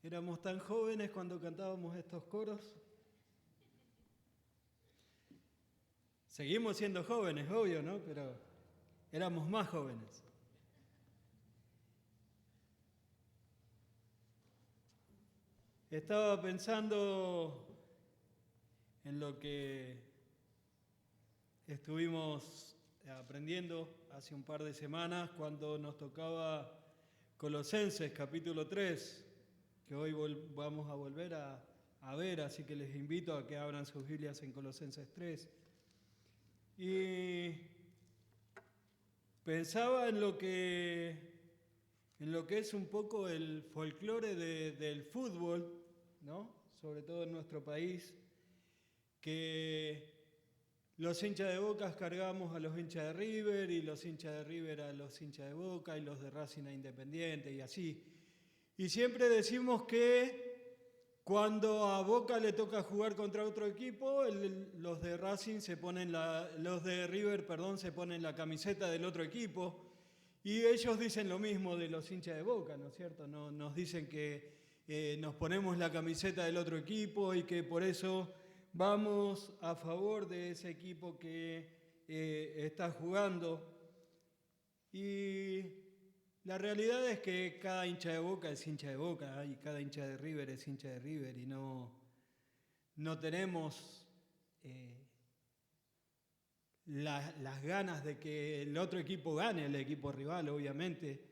Éramos tan jóvenes cuando cantábamos estos coros. Seguimos siendo jóvenes, obvio, ¿no? Pero éramos más jóvenes. Estaba pensando en lo que estuvimos aprendiendo hace un par de semanas cuando nos tocaba Colosenses capítulo 3, que hoy vamos a volver a ver, así que les invito a que abran sus Biblias en Colosenses 3. Y pensaba en lo que es un poco el folclore del fútbol, ¿no? Sobre todo en nuestro país, que los hinchas de Boca cargamos a los hinchas de River y los hinchas de River a los hinchas de Boca y los de Racing a Independiente y así. Y siempre decimos que cuando a Boca le toca jugar contra otro equipo, los de Racing los de River, se ponen la camiseta del otro equipo. Y ellos dicen lo mismo de los hinchas de Boca, ¿no es cierto? Nos dicen que nos ponemos la camiseta del otro equipo y que por eso vamos a favor de ese equipo que está jugando. Y la realidad es que cada hincha de Boca es hincha de Boca y cada hincha de River es hincha de River y no tenemos las ganas de que el otro equipo gane, el equipo rival, obviamente,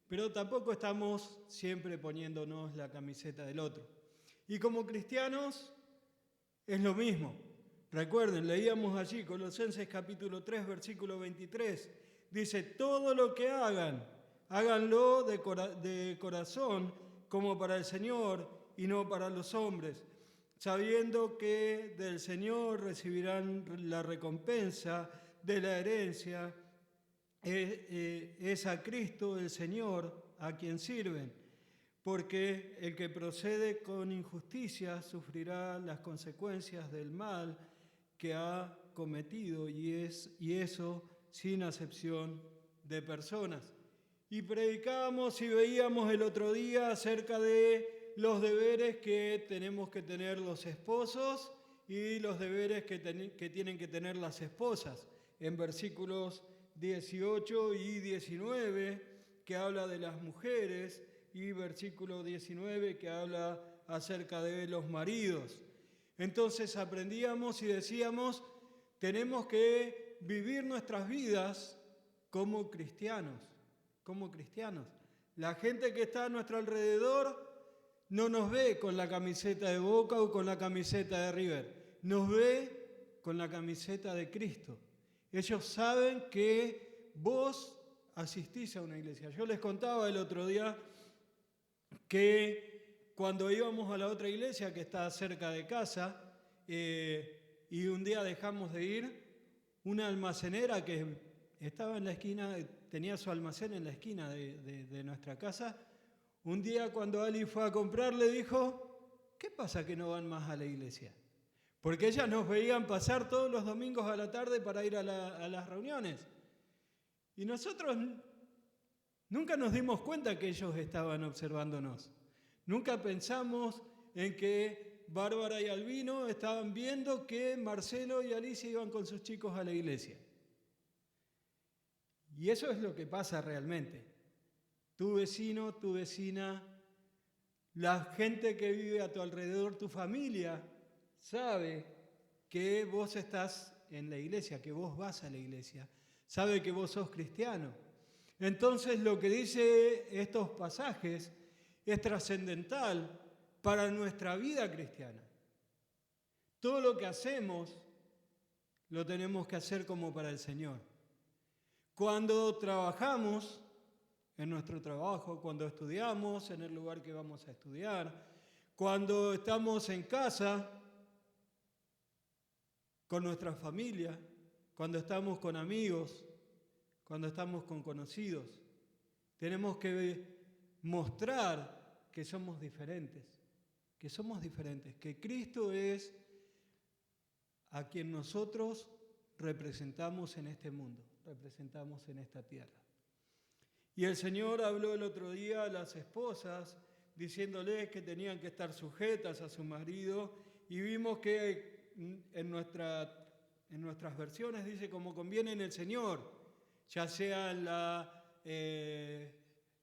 pero tampoco estamos siempre poniéndonos la camiseta del otro. Y como cristianos es lo mismo. Recuerden, leíamos allí Colosenses capítulo 3, versículo 23, dice, todo lo que hagan, háganlo de corazón como para el Señor y no para los hombres, sabiendo que del Señor recibirán la recompensa de la herencia, es a Cristo el Señor a quien sirven, porque el que procede con injusticia sufrirá las consecuencias del mal que ha cometido, y eso sin acepción de personas. Y predicábamos y veíamos el otro día acerca de los deberes que tenemos que tener los esposos y los deberes que tienen que tener las esposas, en versículos 18 y 19, que habla de las mujeres, y versículo 19, que habla acerca de los maridos. Entonces aprendíamos y decíamos, tenemos que vivir nuestras vidas como cristianos, como cristianos. La gente que está a nuestro alrededor no nos ve con la camiseta de Boca o con la camiseta de River, nos ve con la camiseta de Cristo. Ellos saben que vos asistís a una iglesia. Yo les contaba el otro día que cuando íbamos a la otra iglesia que está cerca de casa y un día dejamos de ir, una almacenera que estaba en la esquina, tenía su almacén en la esquina de nuestra casa, un día cuando Ali fue a comprar le dijo, ¿qué pasa que no van más a la iglesia? Porque ellas nos veían pasar todos los domingos a la tarde para ir a las reuniones. Y nosotros nunca nos dimos cuenta que ellos estaban observándonos. Nunca pensamos en que Bárbara y Albino estaban viendo que Marcelo y Alicia iban con sus chicos a la iglesia. Y eso es lo que pasa realmente. Tu vecino, tu vecina, la gente que vive a tu alrededor, tu familia, sabe que vos estás en la iglesia, que vos vas a la iglesia, sabe que vos sos cristiano. Entonces lo que dice estos pasajes es trascendental para nuestra vida cristiana. Todo lo que hacemos lo tenemos que hacer como para el Señor. Cuando trabajamos en nuestro trabajo, cuando estudiamos en el lugar que vamos a estudiar, cuando estamos en casa con nuestra familia, cuando estamos con amigos, cuando estamos con conocidos, tenemos que mostrar que somos diferentes, que Cristo es a quien nosotros representamos en este mundo, representamos en esta tierra. Y el Señor habló el otro día a las esposas diciéndoles que tenían que estar sujetas a su marido, y vimos que en nuestras versiones dice como conviene en el Señor, ya sea en la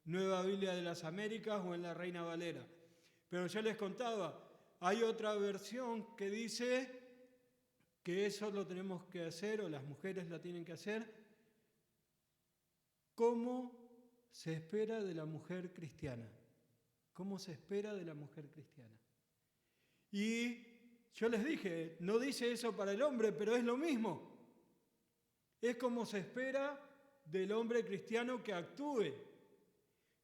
Nueva Biblia de las Américas o en la Reina Valera. Pero ya les contaba, hay otra versión que dice que eso lo tenemos que hacer, o las mujeres lo tienen que hacer, como se espera de la mujer cristiana. ¿Cómo se espera de la mujer cristiana? Y yo les dije, no dice eso para el hombre, pero es lo mismo. Es como se espera del hombre cristiano que actúe.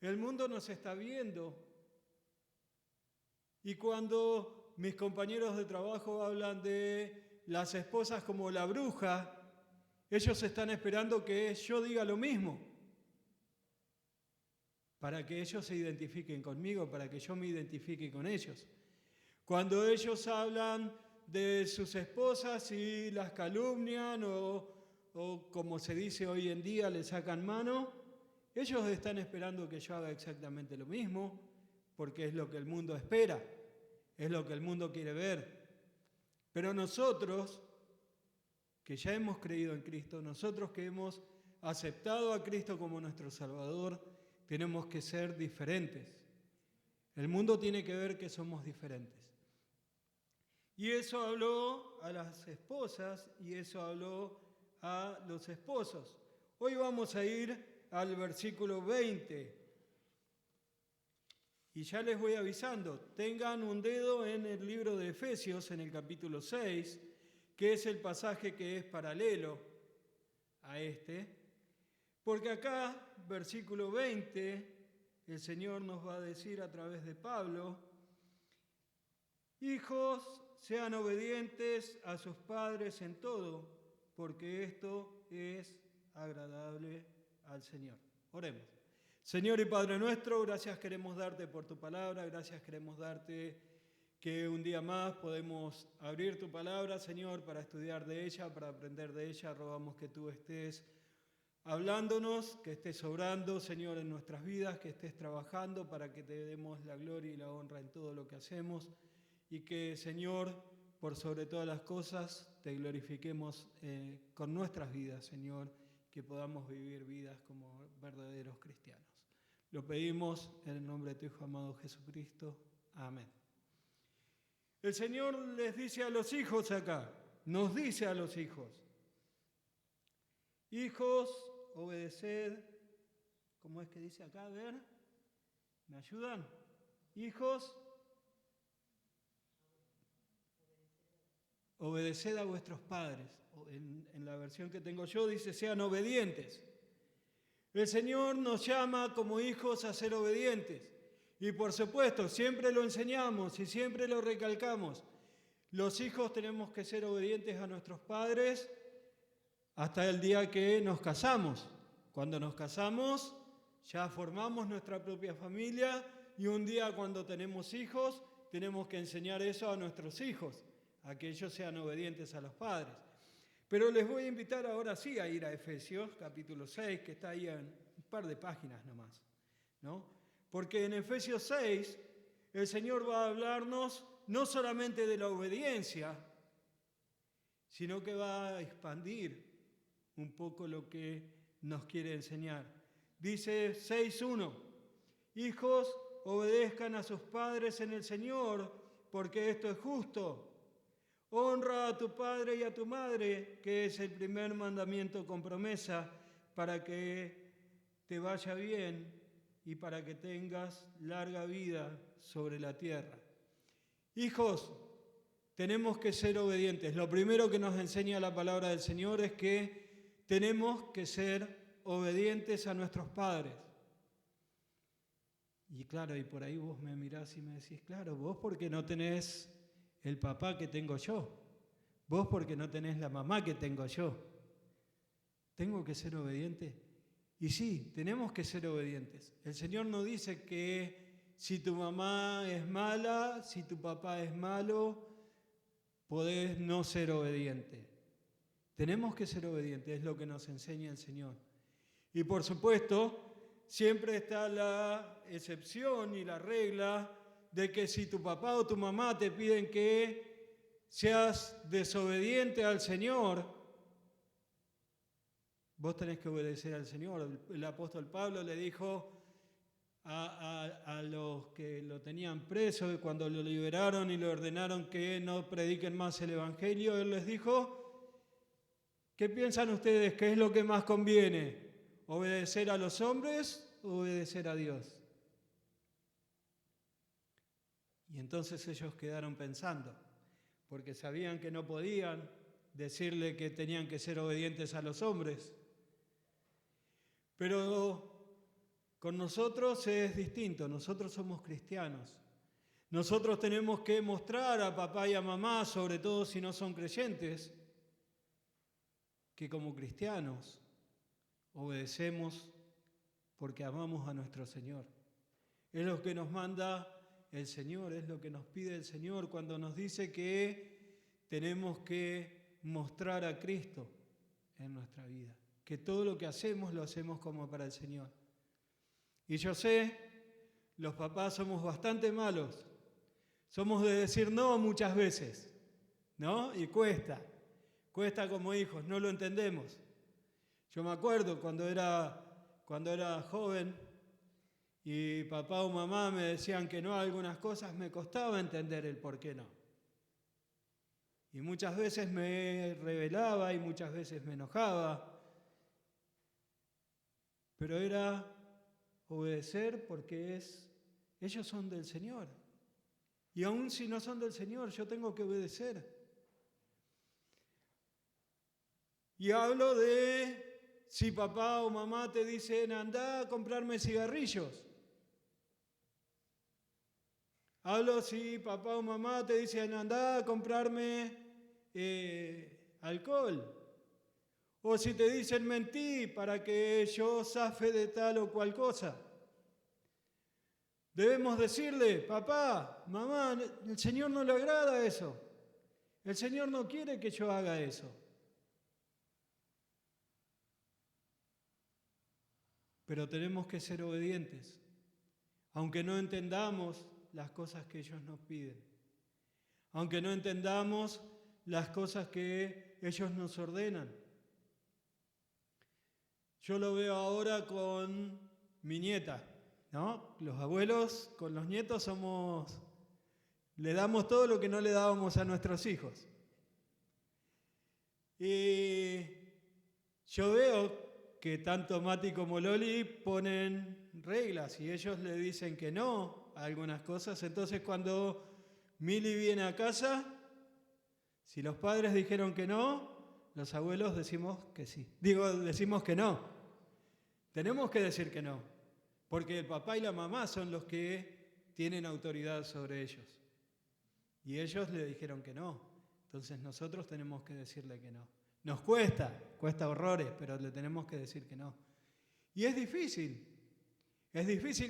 El mundo nos está viendo. Y cuando mis compañeros de trabajo hablan de las esposas como la bruja, ellos están esperando que yo diga lo mismo, para que ellos se identifiquen conmigo, para que yo me identifique con ellos. Cuando ellos hablan de sus esposas y las calumnian o como se dice hoy en día, le sacan mano, ellos están esperando que yo haga exactamente lo mismo, porque es lo que el mundo espera, es lo que el mundo quiere ver. Pero nosotros, que ya hemos creído en Cristo, nosotros que hemos aceptado a Cristo como nuestro Salvador, tenemos que ser diferentes. El mundo tiene que ver que somos diferentes. Y eso habló a las esposas y eso habló a los esposos. Hoy vamos a ir al versículo 20. Y ya les voy avisando, tengan un dedo en el libro de Efesios, en el capítulo 6, que es el pasaje que es paralelo a este. Porque acá, versículo 20, el Señor nos va a decir a través de Pablo, hijos, sean obedientes a sus padres en todo, porque esto es agradable al Señor. Oremos. Señor y Padre nuestro, gracias queremos darte por tu palabra, gracias queremos darte que un día más podemos abrir tu palabra, Señor, para estudiar de ella, para aprender de ella. Rogamos que tú estés hablándonos, que estés obrando, Señor, en nuestras vidas, que estés trabajando para que te demos la gloria y la honra en todo lo que hacemos y que, Señor, por sobre todas las cosas, te glorifiquemos con nuestras vidas, Señor, que podamos vivir vidas como verdaderos cristianos. Lo pedimos en el nombre de tu Hijo amado Jesucristo. Amén. El Señor les dice a los hijos acá, nos dice a los hijos, hijos, obedeced, ¿cómo es que dice acá? A ver, ¿me ayudan? Hijos, obedeced a vuestros padres. En la versión que tengo yo dice, sean obedientes. El Señor nos llama como hijos a ser obedientes. Y por supuesto, siempre lo enseñamos y siempre lo recalcamos. Los hijos tenemos que ser obedientes a nuestros padres hasta el día que nos casamos. Cuando nos casamos, ya formamos nuestra propia familia y un día cuando tenemos hijos, tenemos que enseñar eso a nuestros hijos, a que ellos sean obedientes a los padres. Pero les voy a invitar ahora sí a ir a Efesios, capítulo 6, que está ahí en un par de páginas nomás, ¿no? Porque en Efesios 6 el Señor va a hablarnos no solamente de la obediencia, sino que va a expandir un poco lo que nos quiere enseñar. Dice 6.1, hijos, obedezcan a sus padres en el Señor, porque esto es justo. Honra a tu padre y a tu madre, que es el primer mandamiento con promesa, para que te vaya bien y para que tengas larga vida sobre la tierra. Hijos, tenemos que ser obedientes. Lo primero que nos enseña la palabra del Señor es que tenemos que ser obedientes a nuestros padres. Y claro, y por ahí vos me mirás y me decís, claro, vos porque no tenés el papá que tengo yo, vos porque no tenés la mamá que tengo yo. ¿Tengo que ser obediente? Y sí, tenemos que ser obedientes. El Señor no dice que si tu mamá es mala, si tu papá es malo, podés no ser obediente. Tenemos que ser obedientes, es lo que nos enseña el Señor. Y por supuesto, siempre está la excepción y la regla de que si tu papá o tu mamá te piden que seas desobediente al Señor, vos tenés que obedecer al Señor. El apóstol Pablo le dijo a los que lo tenían preso, y cuando lo liberaron y le ordenaron que no prediquen más el Evangelio, él les dijo: ¿qué piensan ustedes? ¿Qué es lo que más conviene? ¿Obedecer a los hombres o obedecer a Dios? Y entonces ellos quedaron pensando, porque sabían que no podían decirle que tenían que ser obedientes a los hombres. Pero con nosotros es distinto, nosotros somos cristianos. Nosotros tenemos que mostrar a papá y a mamá, sobre todo si no son creyentes, que como cristianos obedecemos porque amamos a nuestro Señor. Es lo que nos manda el Señor, es lo que nos pide el Señor cuando nos dice que tenemos que mostrar a Cristo en nuestra vida, que todo lo que hacemos lo hacemos como para el Señor. Y yo sé, los papás somos bastante malos, somos de decir no muchas veces, ¿no? Y cuesta como hijos, no lo entendemos. Yo me acuerdo cuando era joven y papá o mamá me decían que no a algunas cosas, me costaba entender el por qué no. Y muchas veces me rebelaba y muchas veces me enojaba, pero era obedecer porque ellos son del Señor. Y aun si no son del Señor, yo tengo que obedecer. Y hablo de si papá o mamá te dicen, anda a comprarme cigarrillos. Hablo si papá o mamá te dicen, anda a comprarme alcohol. O si te dicen mentí para que yo zafe de tal o cual cosa. Debemos decirle, papá, mamá, el Señor no le agrada eso. El Señor no quiere que yo haga eso. Pero tenemos que ser obedientes, aunque no entendamos las cosas que ellos nos piden, aunque no entendamos las cosas que ellos nos ordenan. Yo lo veo ahora con mi nieta, ¿no? Los abuelos con los nietos le damos todo lo que no le dábamos a nuestros hijos. Y yo veo que tanto Mati como Loli ponen reglas y ellos le dicen que no a algunas cosas. Entonces cuando Mili viene a casa, si los padres dijeron que no, los abuelos decimos que sí. Decimos que no. Tenemos que decir que no, porque el papá y la mamá son los que tienen autoridad sobre ellos. Y ellos le dijeron que no. Entonces nosotros tenemos que decirle que no. Nos cuesta horrores, pero le tenemos que decir que no. Y es difícil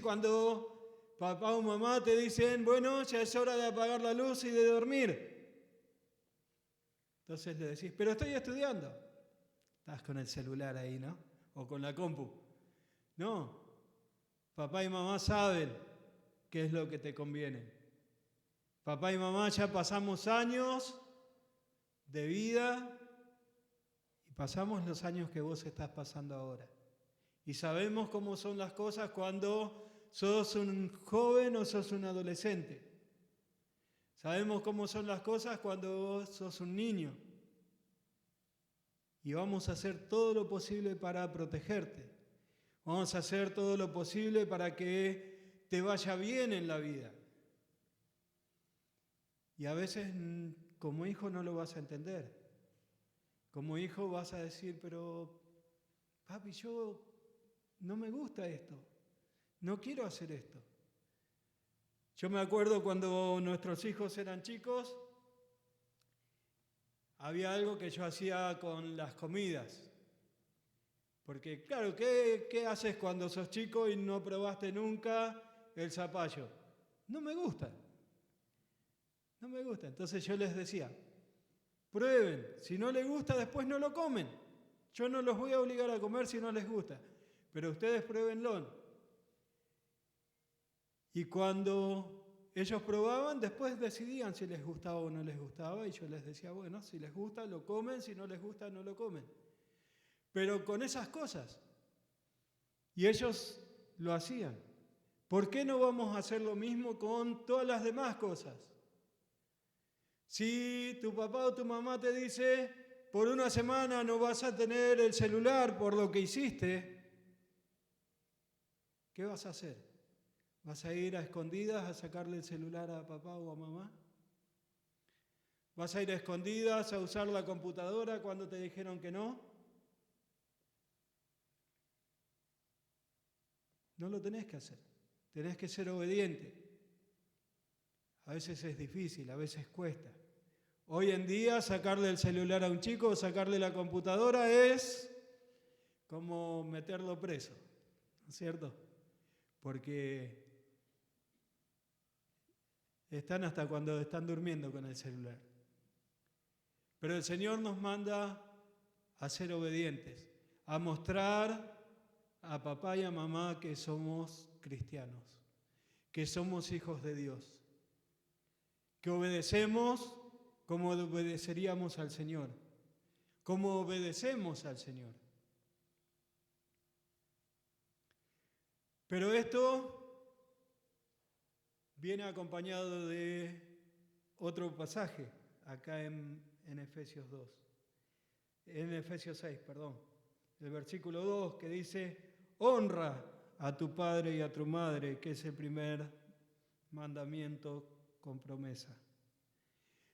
cuando papá o mamá te dicen, bueno, ya es hora de apagar la luz y de dormir. Entonces le decís, pero estoy estudiando. Estás con el celular ahí, ¿no? O con la compu. No, papá y mamá saben qué es lo que te conviene. Papá y mamá ya pasamos años de vida y pasamos los años que vos estás pasando ahora. Y sabemos cómo son las cosas cuando sos un joven o sos un adolescente. Sabemos cómo son las cosas cuando sos un niño. Y vamos a hacer todo lo posible para protegerte. Vamos a hacer todo lo posible para que te vaya bien en la vida. Y a veces como hijo no lo vas a entender. Como hijo vas a decir, pero papi, yo no me gusta esto. No quiero hacer esto. Yo me acuerdo cuando nuestros hijos eran chicos, había algo que yo hacía con las comidas. Porque claro, ¿qué haces cuando sos chico y no probaste nunca el zapallo? No me gusta. Entonces yo les decía, prueben. Si no les gusta, después no lo comen. Yo no los voy a obligar a comer si no les gusta. Pero ustedes pruébenlo. Y cuando ellos probaban, después decidían si les gustaba o no les gustaba, y yo les decía, bueno, si les gusta lo comen, si no les gusta no lo comen. Pero con esas cosas. Y ellos lo hacían. ¿Por qué no vamos a hacer lo mismo con todas las demás cosas? Si tu papá o tu mamá te dice, por una semana no vas a tener el celular por lo que hiciste, ¿qué vas a hacer? ¿Vas a ir a escondidas a sacarle el celular a papá o a mamá? ¿Vas a ir a escondidas a usar la computadora cuando te dijeron que no? No lo tenés que hacer. Tenés que ser obediente. A veces es difícil, a veces cuesta. Hoy en día sacarle el celular a un chico o sacarle la computadora es como meterlo preso, ¿no es cierto? Porque están hasta cuando están durmiendo con el celular. Pero el Señor nos manda a ser obedientes, a mostrar a papá y a mamá que somos cristianos, que somos hijos de Dios, que obedecemos como obedeceríamos al Señor, como obedecemos al Señor. Pero esto viene acompañado de otro pasaje, acá en Efesios 2, en Efesios 6, perdón, el versículo 2 que dice, honra a tu padre y a tu madre, que es el primer mandamiento con promesa.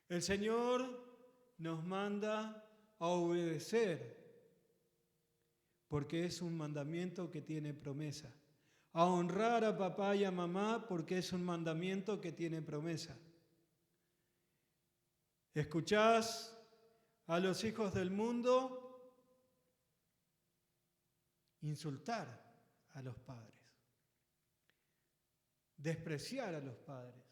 El Señor nos manda a obedecer, porque es un mandamiento que tiene promesa. A honrar a papá y a mamá, porque es un mandamiento que tiene promesa. ¿Escuchás a los hijos del mundo insultar a los padres, despreciar a los padres,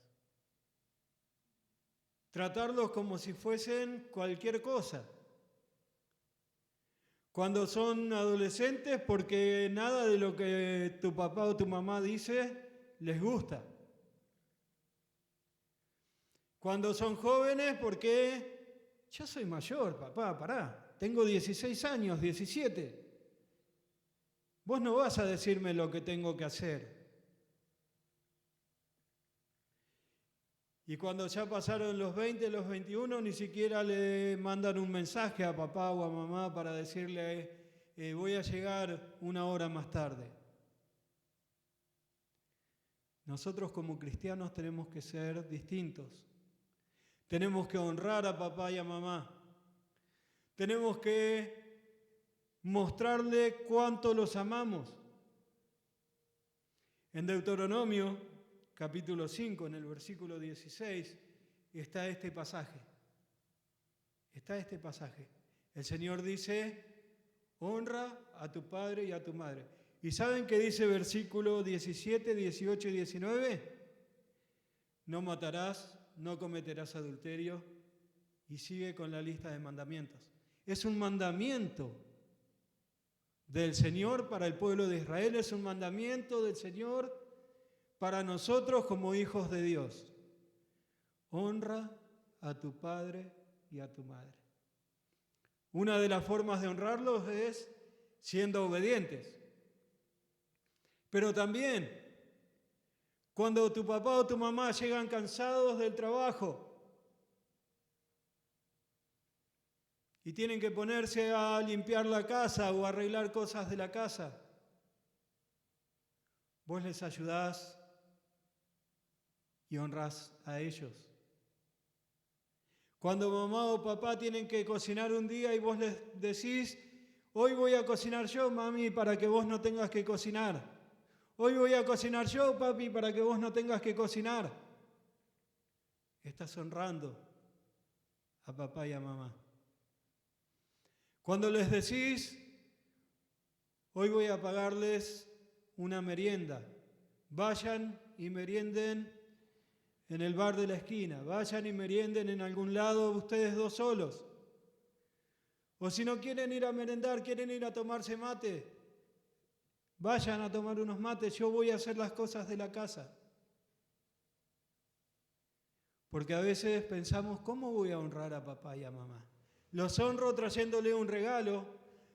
tratarlos como si fuesen cualquier cosa? Cuando son adolescentes, porque nada de lo que tu papá o tu mamá dice les gusta. Cuando son jóvenes, porque ya soy mayor, papá, pará, tengo 16 años, 17. Vos no vas a decirme lo que tengo que hacer. Y cuando ya pasaron los 20, los 21, ni siquiera le mandan un mensaje a papá o a mamá para decirle, voy a llegar una hora más tarde. Nosotros como cristianos tenemos que ser distintos. Tenemos que honrar a papá y a mamá. Tenemos que mostrarle cuánto los amamos. En Deuteronomio, capítulo 5, en el versículo 16, está este pasaje. El Señor dice, honra a tu padre y a tu madre. ¿Y saben qué dice versículo 17, 18 y 19? No matarás, no cometerás adulterio, y sigue con la lista de mandamientos. Es un mandamiento del Señor para el pueblo de Israel, es un mandamiento del Señor para nosotros como hijos de Dios. Honra a tu padre y a tu madre. Una de las formas de honrarlos es siendo obedientes. Pero también, cuando tu papá o tu mamá llegan cansados del trabajo y tienen que ponerse a limpiar la casa o arreglar cosas de la casa, vos les ayudás y honrás a ellos. Cuando mamá o papá tienen que cocinar un día y vos les decís, hoy voy a cocinar yo, mami, para que vos no tengas que cocinar. Hoy voy a cocinar yo, papi, para que vos no tengas que cocinar. Estás honrando a papá y a mamá. Cuando les decís, hoy voy a pagarles una merienda, vayan y merienden en el bar de la esquina, vayan y merienden en algún lado ustedes dos solos. O si no quieren ir a merendar, quieren ir a tomarse mate, vayan a tomar unos mates, yo voy a hacer las cosas de la casa. Porque a veces pensamos, ¿cómo voy a honrar a papá y a mamá? Los honro trayéndole un regalo,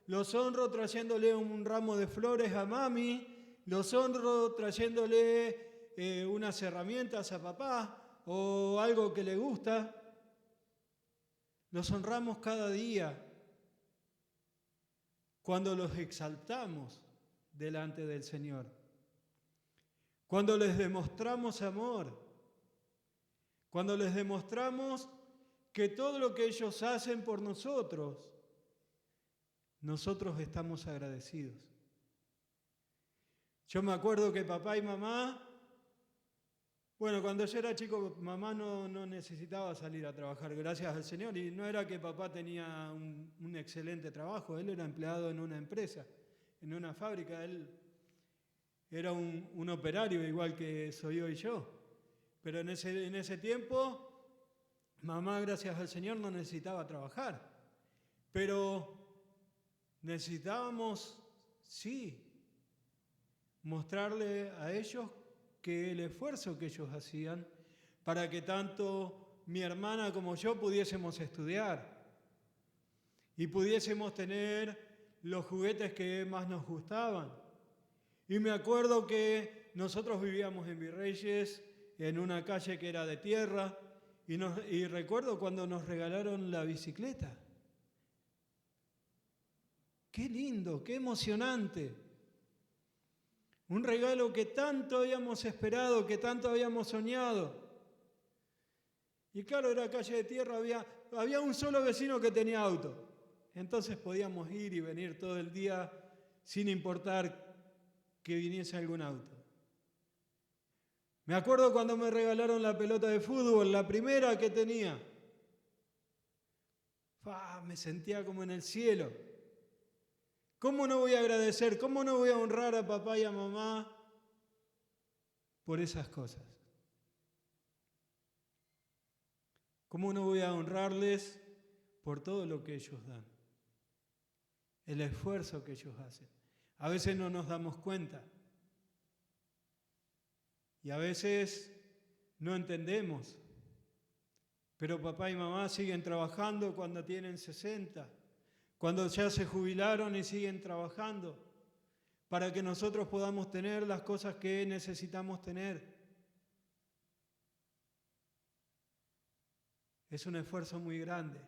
los honro trayéndole un ramo de flores a mami, los honro trayéndole unas herramientas a papá o algo que le gusta. Los honramos cada día cuando los exaltamos delante del Señor, cuando les demostramos amor, cuando les demostramos que todo lo que ellos hacen por nosotros, nosotros estamos agradecidos. Yo me acuerdo que papá y mamá, bueno, cuando yo era chico, mamá no necesitaba salir a trabajar, gracias al Señor, y no era que papá tenía un excelente trabajo, él era empleado en una empresa, en una fábrica, él era un operario igual que soy hoy yo. Pero en ese tiempo, mamá, gracias al Señor, no necesitaba trabajar. Pero necesitábamos, sí, mostrarle a ellos que el esfuerzo que ellos hacían para que tanto mi hermana como yo pudiésemos estudiar y pudiésemos tener los juguetes que más nos gustaban. Y me acuerdo que nosotros vivíamos en Virreyes, en una calle que era de tierra, y recuerdo cuando nos regalaron la bicicleta. ¡Qué lindo, qué emocionante! Un regalo que tanto habíamos esperado, que tanto habíamos soñado. Y claro, era calle de tierra, había un solo vecino que tenía auto. Entonces podíamos ir y venir todo el día sin importar que viniese algún auto. Me acuerdo cuando me regalaron la pelota de fútbol, la primera que tenía. Me sentía como en el cielo. ¿Cómo no voy a agradecer? ¿Cómo no voy a honrar a papá y a mamá por esas cosas? ¿Cómo no voy a honrarles por todo lo que ellos dan? El esfuerzo que ellos hacen. A veces no nos damos cuenta. Y a veces no entendemos. Pero papá y mamá siguen trabajando cuando tienen 60, cuando ya se jubilaron y siguen trabajando, para que nosotros podamos tener las cosas que necesitamos tener. Es un esfuerzo muy grande.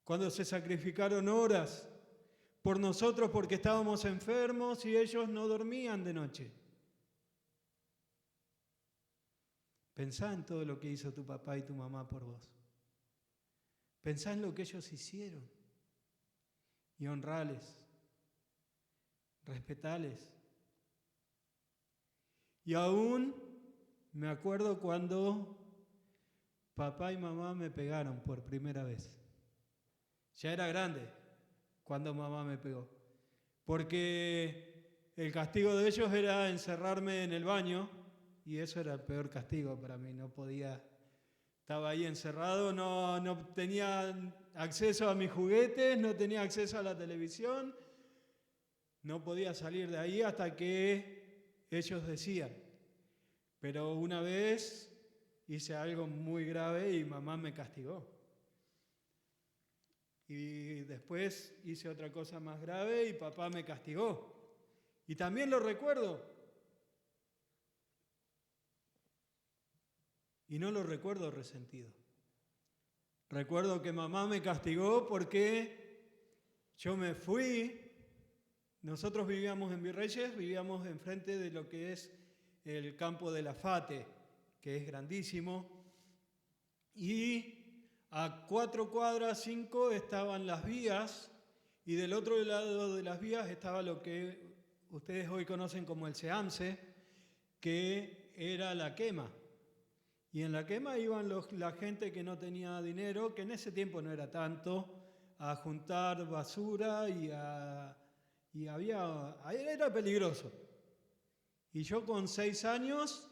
Cuando se sacrificaron horas por nosotros porque estábamos enfermos y ellos no dormían de noche. Pensá en todo lo que hizo tu papá y tu mamá por vos. Pensá en lo que ellos hicieron y honrales, respetales. Y aún me acuerdo cuando papá y mamá me pegaron por primera vez. Ya era grande cuando mamá me pegó, porque el castigo de ellos era encerrarme en el baño. Y eso era el peor castigo para mí, no podía, estaba ahí encerrado, no tenía acceso a mis juguetes, no tenía acceso a la televisión, no podía salir de ahí hasta que ellos decían. Pero una vez hice algo muy grave y mamá me castigó. Y después hice otra cosa más grave y papá me castigó. Y también lo recuerdo. Y no lo recuerdo resentido. Recuerdo que mamá me castigó porque yo me fui. Nosotros vivíamos en Virreyes, vivíamos enfrente de lo que es el campo de la FATE, que es grandísimo. Y a 4 cuadras, 5, estaban las vías. Y del otro lado de las vías estaba lo que ustedes hoy conocen como el SEAMSE, que era la quema. Y en la quema iban la gente que no tenía dinero, que en ese tiempo no era tanto, a juntar basura era peligroso. Y yo con 6 años,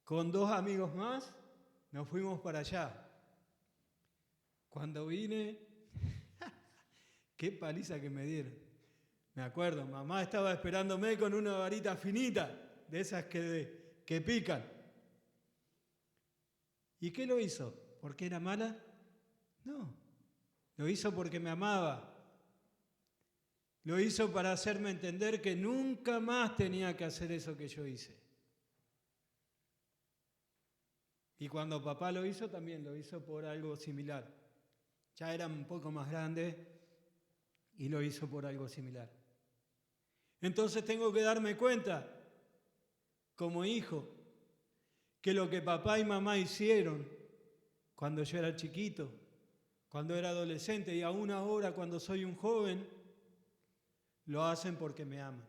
con 2 amigos más, nos fuimos para allá. Cuando vine, qué paliza que me dieron. Me acuerdo, mamá estaba esperándome con una varita finita, de esas que pican. ¿Y qué lo hizo? ¿Porque era mala? No, lo hizo porque me amaba. Lo hizo para hacerme entender que nunca más tenía que hacer eso que yo hice. Y cuando papá lo hizo, también lo hizo por algo similar. Ya era un poco más grande y lo hizo por algo similar. Entonces tengo que darme cuenta, como hijo, que lo que papá y mamá hicieron cuando yo era chiquito, cuando era adolescente y aún ahora cuando soy un joven, lo hacen porque me aman.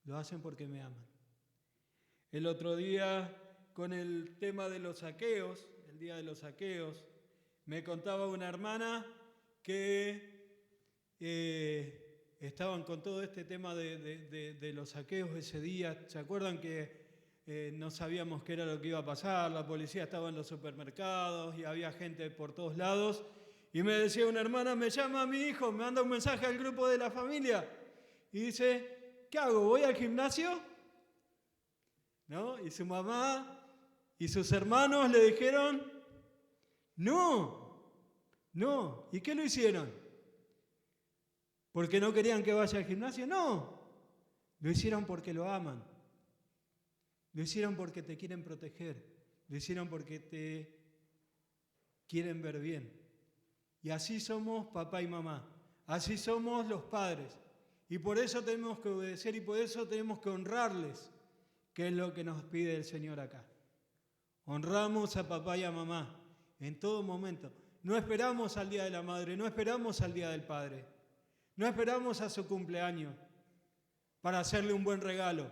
Lo hacen porque me aman. El otro día, con el tema de los saqueos, el día de los saqueos, me contaba una hermana que estaban con todo este tema de los saqueos ese día. ¿Se acuerdan que no sabíamos qué era lo que iba a pasar? La policía estaba en los supermercados y había gente por todos lados. Y me decía una hermana, me llama a mi hijo, me manda un mensaje al grupo de la familia y dice, ¿qué hago? ¿Voy al gimnasio? ¿No? Y su mamá y sus hermanos le dijeron, no. ¿Y qué lo hicieron? ¿Porque no querían que vaya al gimnasio? No, lo hicieron porque lo aman. Lo hicieron porque te quieren proteger. Lo hicieron porque te quieren ver bien. Y así somos papá y mamá. Así somos los padres. Y por eso tenemos que obedecer y por eso tenemos que honrarles, que es lo que nos pide el Señor acá. Honramos a papá y a mamá en todo momento. No esperamos al Día de la Madre, no esperamos al Día del Padre. No esperamos a su cumpleaños para hacerle un buen regalo,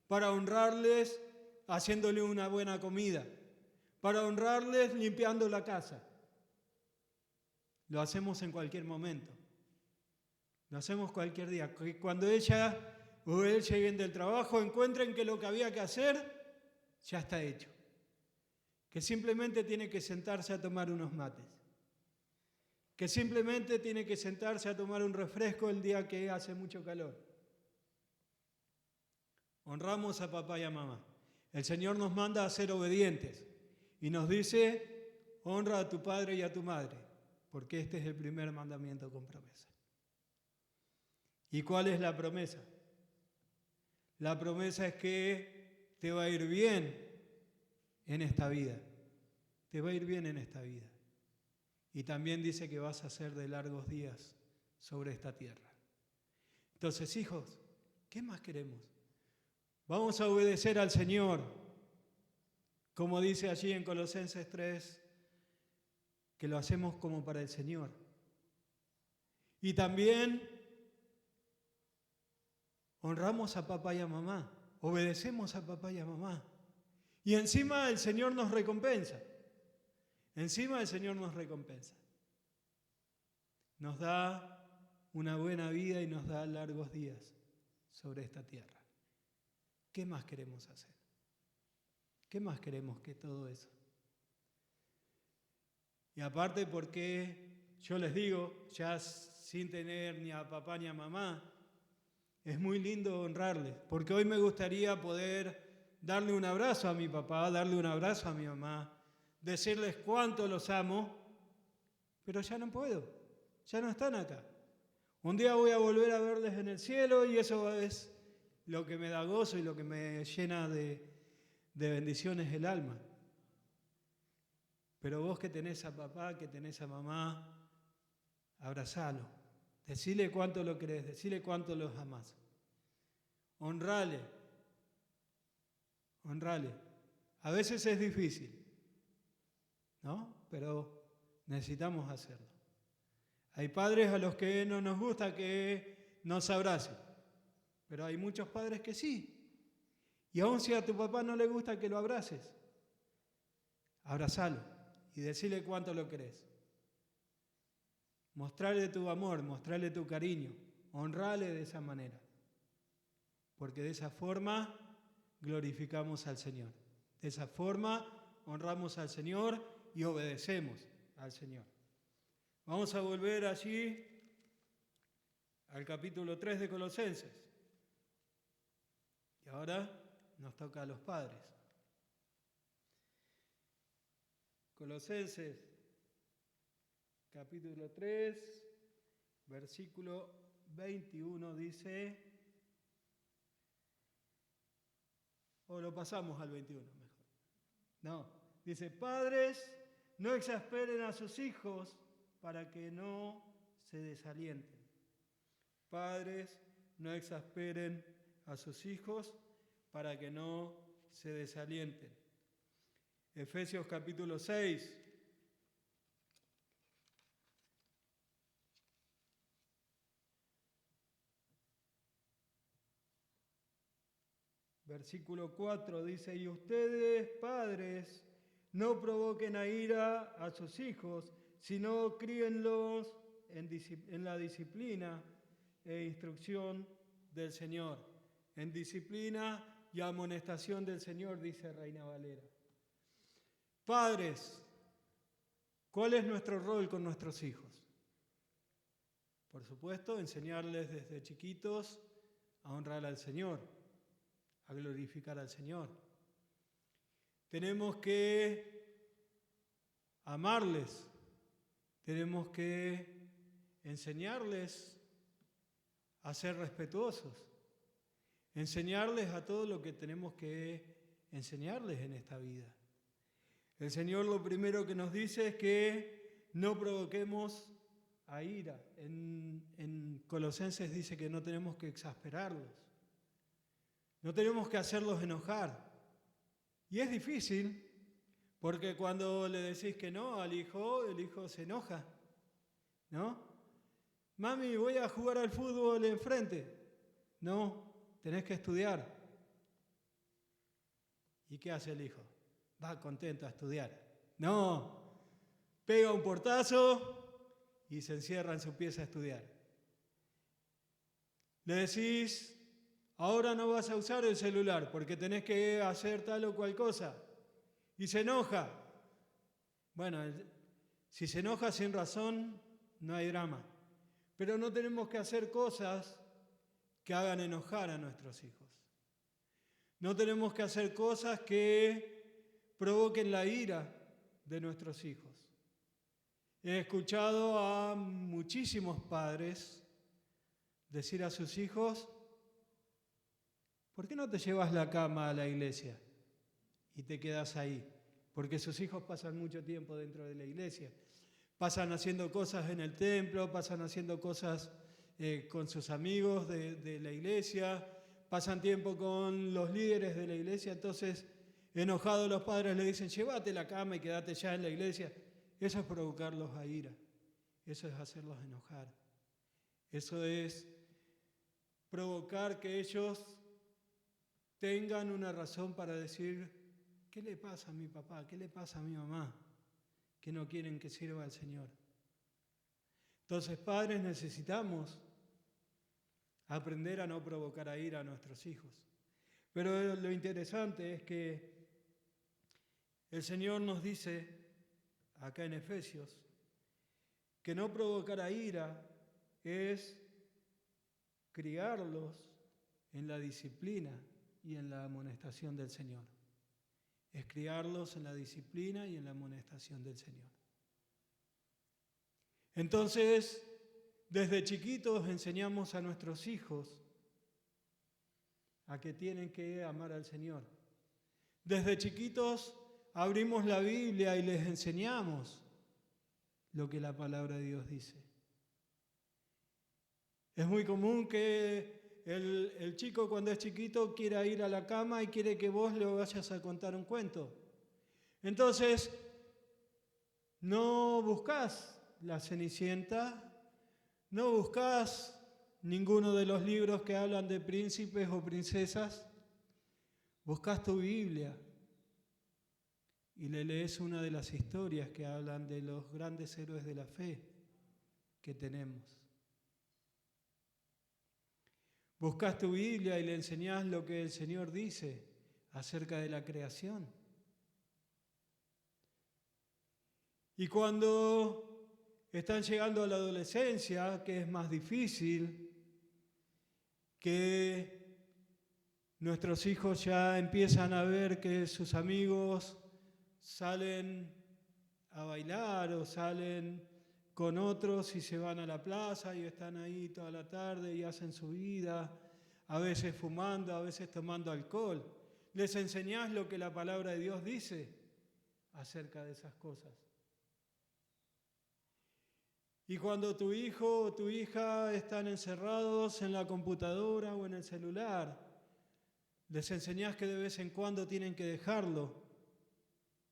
para honrarles haciéndole una buena comida, para honrarles limpiando la casa. Lo hacemos en cualquier momento. Lo hacemos cualquier día. Cuando ella o él lleguen del trabajo, encuentren que lo que había que hacer ya está hecho. Que simplemente tiene que sentarse a tomar unos mates. Que simplemente tiene que sentarse a tomar un refresco el día que hace mucho calor. Honramos a papá y a mamá. El Señor nos manda a ser obedientes y nos dice, honra a tu padre y a tu madre, porque este es el primer mandamiento con promesa. ¿Y cuál es la promesa? La promesa es que te va a ir bien en esta vida. Te va a ir bien en esta vida. Y también dice que vas a ser de largos días sobre esta tierra. Entonces, hijos, ¿qué más queremos? Vamos a obedecer al Señor, como dice allí en Colosenses 3, que lo hacemos como para el Señor. Y también honramos a papá y a mamá, obedecemos a papá y a mamá. Y encima el Señor nos recompensa. Encima el Señor nos recompensa. Nos da una buena vida y nos da largos días sobre esta tierra. ¿Qué más queremos hacer? ¿Qué más queremos que todo eso? Y aparte porque yo les digo, ya sin tener ni a papá ni a mamá, es muy lindo honrarles, porque hoy me gustaría poder darle un abrazo a mi papá, darle un abrazo a mi mamá, decirles cuánto los amo, pero ya no puedo, ya no están acá. Un día voy a volver a verles en el cielo y eso es lo que me da gozo y lo que me llena de bendiciones el alma. Pero vos que tenés a papá, que tenés a mamá, abrazalo, decile cuánto lo querés, decile cuánto los amás. Honrale. A veces es difícil, ¿no? Pero necesitamos hacerlo. Hay padres a los que no nos gusta que nos abracen, pero hay muchos padres que sí. Y aun si a tu papá no le gusta que lo abraces, abrazalo y decile cuánto lo querés. Mostrarle tu amor, mostrarle tu cariño, honrale de esa manera. Porque de esa forma glorificamos al Señor. De esa forma honramos al Señor y obedecemos al Señor. Vamos a volver allí al capítulo 3 de Colosenses. Y ahora nos toca a los padres. Colosenses, capítulo 3, versículo 21 dice, o lo pasamos al 21 mejor. No, dice, padres, no exasperen a sus hijos para que no se desalienten. Padres, no exasperen a sus hijos para que no se desalienten. Efesios capítulo 6. Versículo 4 dice, y ustedes, padres, no provoquen a ira a sus hijos, sino críenlos en la disciplina e instrucción del Señor. En disciplina y amonestación del Señor, dice Reina Valera. Padres, ¿cuál es nuestro rol con nuestros hijos? Por supuesto, enseñarles desde chiquitos a honrar al Señor, a glorificar al Señor. Tenemos que amarles, tenemos que enseñarles a ser respetuosos, enseñarles a todo lo que tenemos que enseñarles en esta vida. El Señor lo primero que nos dice es que no provoquemos a ira. En Colosenses dice que no tenemos que exasperarlos, no tenemos que hacerlos enojar. Y es difícil, porque cuando le decís que no al hijo, el hijo se enoja, ¿no? Mami, voy a jugar al fútbol enfrente. No, tenés que estudiar. ¿Y qué hace el hijo? Va contento a estudiar. No, pega un portazo y se encierra en su pieza a estudiar. Le decís, ahora no vas a usar el celular porque tenés que hacer tal o cual cosa. Y se enoja. Bueno, si se enoja sin razón, no hay drama. Pero no tenemos que hacer cosas que hagan enojar a nuestros hijos. No tenemos que hacer cosas que provoquen la ira de nuestros hijos. He escuchado a muchísimos padres decir a sus hijos, ¿por qué no te llevas la cama a la iglesia y te quedas ahí? Porque sus hijos pasan mucho tiempo dentro de la iglesia. Pasan haciendo cosas en el templo, pasan haciendo cosas con sus amigos de la iglesia, pasan tiempo con los líderes de la iglesia, entonces enojados los padres le dicen, llévate la cama y quédate ya en la iglesia. Eso es provocarlos a ira, eso es hacerlos enojar, eso es provocar que ellos tengan una razón para decir, ¿qué le pasa a mi papá? ¿Qué le pasa a mi mamá? Que no quieren que sirva al Señor. Entonces, padres, necesitamos aprender a no provocar a ira a nuestros hijos. Pero lo interesante es que el Señor nos dice, acá en Efesios, que no provocar a ira es criarlos en la disciplina y en la amonestación del Señor. Es criarlos en la disciplina y en la amonestación del Señor. Entonces, desde chiquitos enseñamos a nuestros hijos a que tienen que amar al Señor. Desde chiquitos abrimos la Biblia y les enseñamos lo que la palabra de Dios dice. Es muy común que el chico cuando es chiquito quiera ir a la cama y quiere que vos le vayas a contar un cuento. Entonces, no buscás la Cenicienta, no buscás ninguno de los libros que hablan de príncipes o princesas, buscás tu Biblia y le lees una de las historias que hablan de los grandes héroes de la fe que tenemos. Buscás tu Biblia y le enseñás lo que el Señor dice acerca de la creación. Y cuando están llegando a la adolescencia, que es más difícil, que nuestros hijos ya empiezan a ver que sus amigos salen a bailar o salen con otros y se van a la plaza y están ahí toda la tarde y hacen su vida, a veces fumando, a veces tomando alcohol. ¿Les enseñás lo que la palabra de Dios dice acerca de esas cosas? Y cuando tu hijo o tu hija están encerrados en la computadora o en el celular, les enseñás que de vez en cuando tienen que dejarlo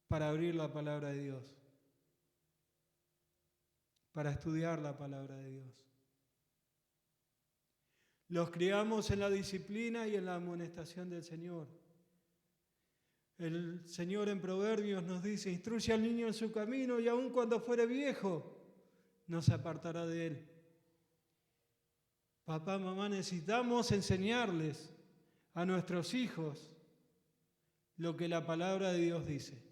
para abrir la palabra de Dios, para estudiar la palabra de Dios. Los criamos en la disciplina y en la amonestación del Señor. El Señor en Proverbios nos dice: instruye al niño en su camino y aun cuando fuere viejo, no se apartará de él. Papá, mamá, necesitamos enseñarles a nuestros hijos lo que la palabra de Dios dice.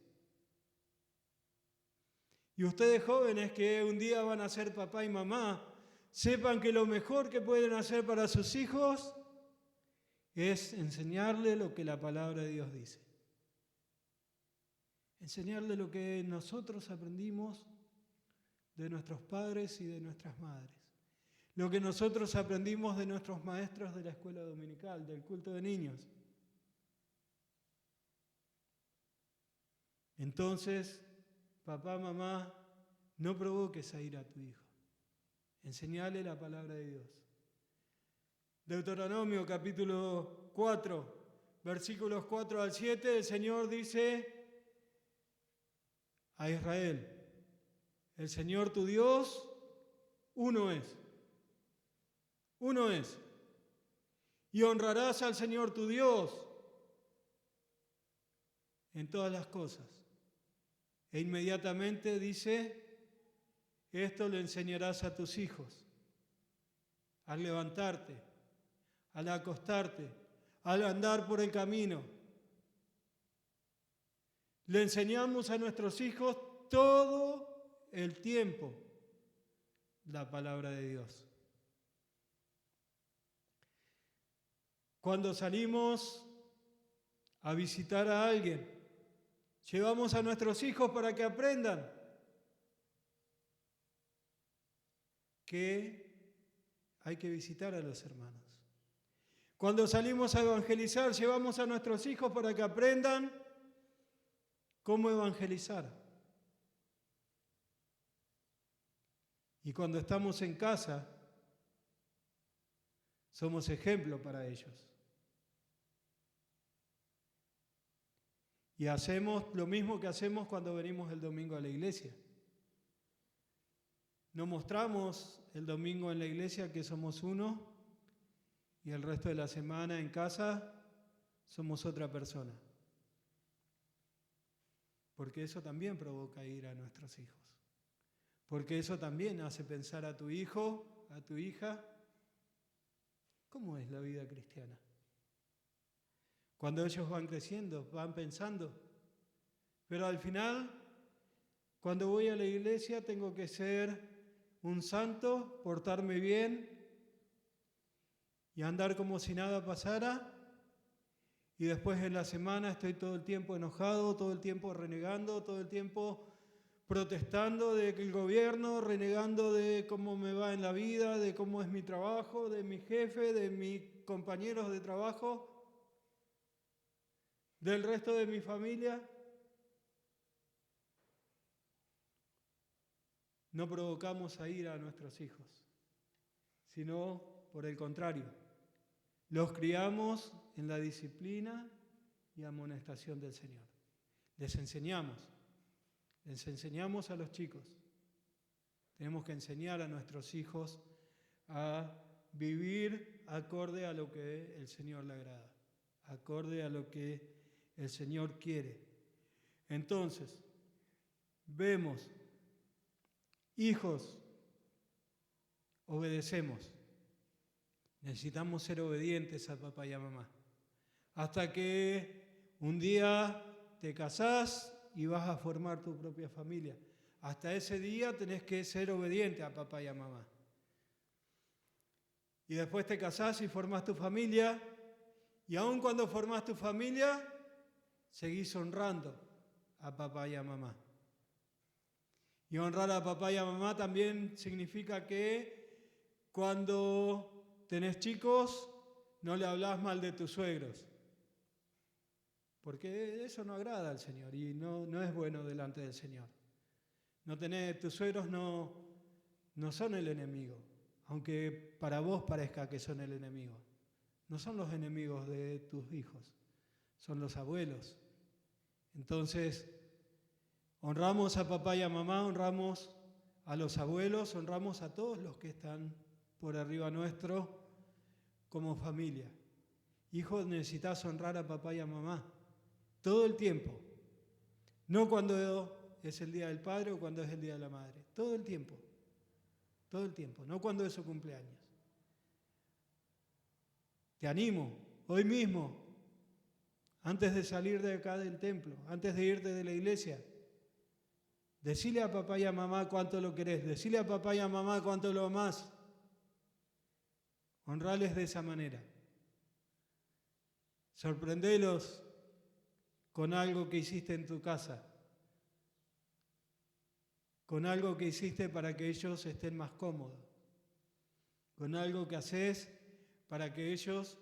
Y ustedes jóvenes que un día van a ser papá y mamá, sepan que lo mejor que pueden hacer para sus hijos es enseñarle lo que la palabra de Dios dice. Enseñarle lo que nosotros aprendimos de nuestros padres y de nuestras madres. Lo que nosotros aprendimos de nuestros maestros de la escuela dominical, del culto de niños. Entonces, papá, mamá, no provoques a ira a tu hijo. Enseñale la palabra de Dios. Deuteronomio capítulo 4, versículos 4 al 7, el Señor dice a Israel: el Señor tu Dios, uno es. Uno es. Y honrarás al Señor tu Dios en todas las cosas. E inmediatamente dice: esto le enseñarás a tus hijos, al levantarte, al acostarte, al andar por el camino. Le enseñamos a nuestros hijos todo el tiempo la palabra de Dios. Cuando salimos a visitar a alguien, llevamos a nuestros hijos para que aprendan que hay que visitar a los hermanos. Cuando salimos a evangelizar, llevamos a nuestros hijos para que aprendan cómo evangelizar. Y cuando estamos en casa, somos ejemplo para ellos. Y hacemos lo mismo que hacemos cuando venimos el domingo a la iglesia. No mostramos el domingo en la iglesia que somos uno y el resto de la semana en casa somos otra persona. Porque eso también provoca ira a nuestros hijos. Porque eso también hace pensar a tu hijo, a tu hija, ¿cómo es la vida cristiana? Cuando ellos van creciendo, van pensando, pero al final, cuando voy a la iglesia tengo que ser un santo, portarme bien y andar como si nada pasara, y después en la semana estoy todo el tiempo enojado, todo el tiempo renegando, todo el tiempo protestando del gobierno, renegando de cómo me va en la vida, de cómo es mi trabajo, de mi jefe, de mis compañeros de trabajo, del resto de mi familia. No provocamos a ira a nuestros hijos, sino por el contrario, los criamos en la disciplina y amonestación del Señor. Les enseñamos a los chicos. Tenemos que enseñar a nuestros hijos a vivir acorde a lo que el Señor le agrada, acorde a lo que el Señor quiere. Entonces, vemos, hijos, obedecemos. Necesitamos ser obedientes a papá y a mamá. Hasta que un día te casás y vas a formar tu propia familia. Hasta ese día tenés que ser obediente a papá y a mamá. Y después te casás y formás tu familia. Y aun cuando formás tu familia, seguís honrando a papá y a mamá. Y honrar a papá y a mamá también significa que cuando tenés chicos, no le hablas mal de tus suegros. Porque eso no agrada al Señor y no es bueno delante del Señor. Tus suegros no son el enemigo, aunque para vos parezca que son el enemigo. No son los enemigos de tus hijos, son los abuelos. Entonces, honramos a papá y a mamá, honramos a los abuelos, honramos a todos los que están por arriba nuestro como familia. Hijos, necesitas honrar a papá y a mamá todo el tiempo. No cuando es el día del padre o cuando es el día de la madre. Todo el tiempo. Todo el tiempo. No cuando es su cumpleaños. Te animo, hoy mismo, antes de salir de acá del templo, antes de irte de la iglesia, decile a papá y a mamá cuánto lo querés. Decile a papá y a mamá cuánto lo amás. Honrales de esa manera. Sorprendelos con algo que hiciste en tu casa, con algo que hiciste para que ellos estén más cómodos, con algo que haces para que ellos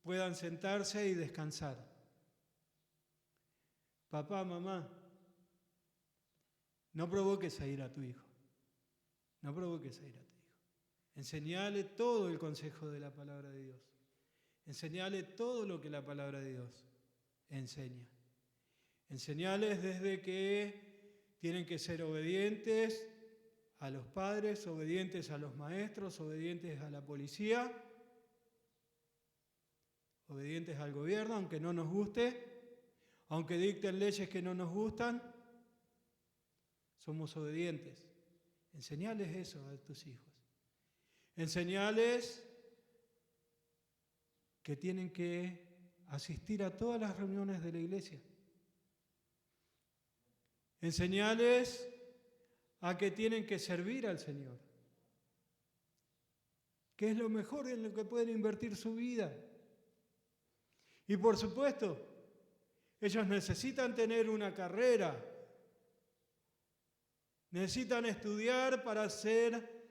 puedan sentarse y descansar. Papá, mamá, no provoques a ir a tu hijo, no provoques a ir a tu hijo. Enseñale todo el consejo de la palabra de Dios. Enseñale todo lo que la palabra de Dios enseña. Enseñales desde que tienen que ser obedientes a los padres, obedientes a los maestros, obedientes a la policía, obedientes al gobierno, aunque no nos guste, aunque dicten leyes que no nos gustan, somos obedientes. Enseñales eso a tus hijos. Enseñales que tienen que asistir a todas las reuniones de la iglesia. Enseñales a que tienen que servir al Señor, que es lo mejor en lo que pueden invertir su vida. Y por supuesto, ellos necesitan tener una carrera, necesitan estudiar para ser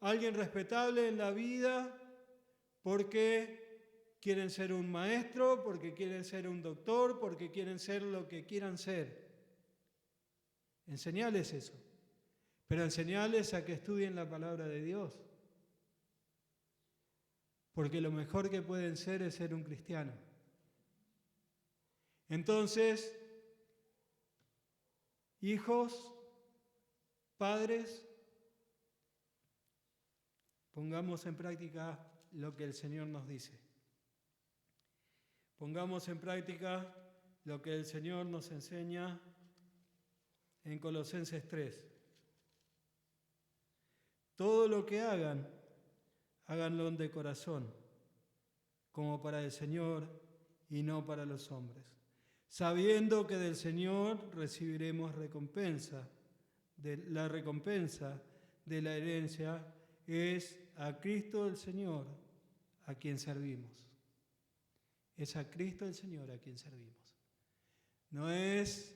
alguien respetable en la vida, porque quieren ser un maestro, porque quieren ser un doctor, porque quieren ser lo que quieran ser. Enseñales eso, pero enseñales a que estudien la palabra de Dios, porque lo mejor que pueden ser es ser un cristiano. Entonces, hijos, padres, pongamos en práctica lo que el Señor nos dice. Pongamos en práctica lo que el Señor nos enseña en Colosenses 3. Todo lo que hagan, háganlo de corazón, como para el Señor y no para los hombres, sabiendo que del Señor recibiremos recompensa. La recompensa de la herencia es a Cristo el Señor, a quien servimos. Es a Cristo el Señor a quien servimos. No es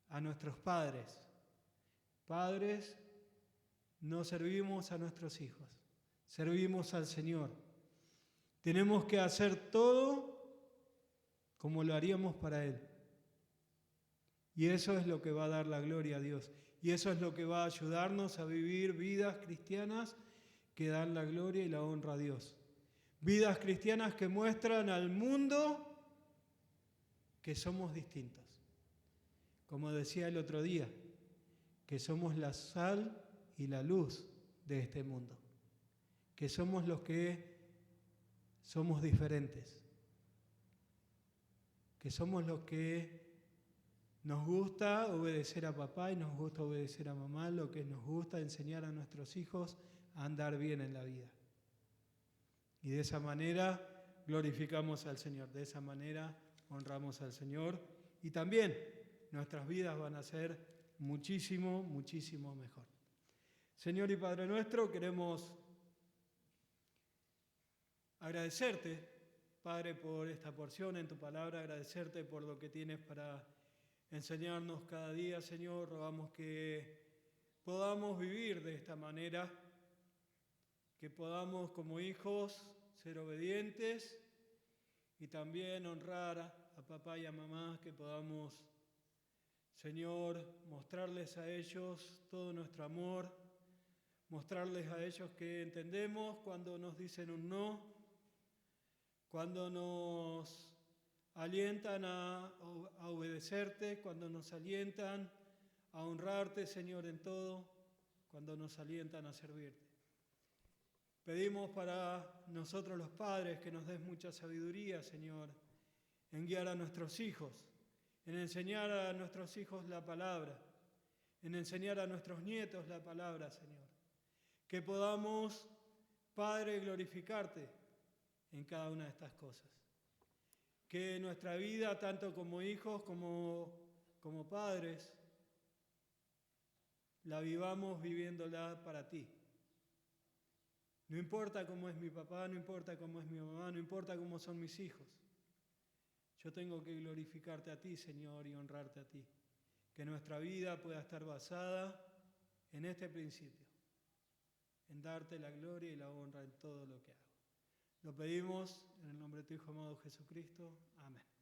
a nuestros padres. Padres, no servimos a nuestros hijos, servimos al Señor. Tenemos que hacer todo como lo haríamos para Él. Y eso es lo que va a dar la gloria a Dios. Y eso es lo que va a ayudarnos a vivir vidas cristianas que dan la gloria y la honra a Dios. Vidas cristianas que muestran al mundo que somos distintos. Como decía el otro día, que somos la sal y la luz de este mundo. Que somos los que somos diferentes. Que somos los que nos gusta obedecer a papá y nos gusta obedecer a mamá, lo que nos gusta enseñar a nuestros hijos a andar bien en la vida. Y de esa manera glorificamos al Señor, de esa manera honramos al Señor y también nuestras vidas van a ser muchísimo, muchísimo mejor. Señor y Padre nuestro, queremos agradecerte, Padre, por esta porción en tu palabra, agradecerte por lo que tienes para enseñarnos cada día, Señor. Rogamos que podamos vivir de esta manera, que podamos como hijos ser obedientes y también honrar a papá y a mamá, que podamos, Señor, mostrarles a ellos todo nuestro amor, mostrarles a ellos que entendemos cuando nos dicen un no, cuando nos alientan a obedecerte, cuando nos alientan a honrarte, Señor, en todo, cuando nos alientan a servirte. Pedimos para nosotros los padres que nos des mucha sabiduría, Señor, en guiar a nuestros hijos, en enseñar a nuestros hijos la palabra, en enseñar a nuestros nietos la palabra, Señor. Que podamos, Padre, glorificarte en cada una de estas cosas. Que nuestra vida, tanto como hijos como padres, la vivamos viviéndola para ti. No importa cómo es mi papá, no importa cómo es mi mamá, no importa cómo son mis hijos. Yo tengo que glorificarte a ti, Señor, y honrarte a ti. Que nuestra vida pueda estar basada en este principio, en darte la gloria y la honra en todo lo que hago. Lo pedimos en el nombre de tu Hijo amado Jesucristo. Amén.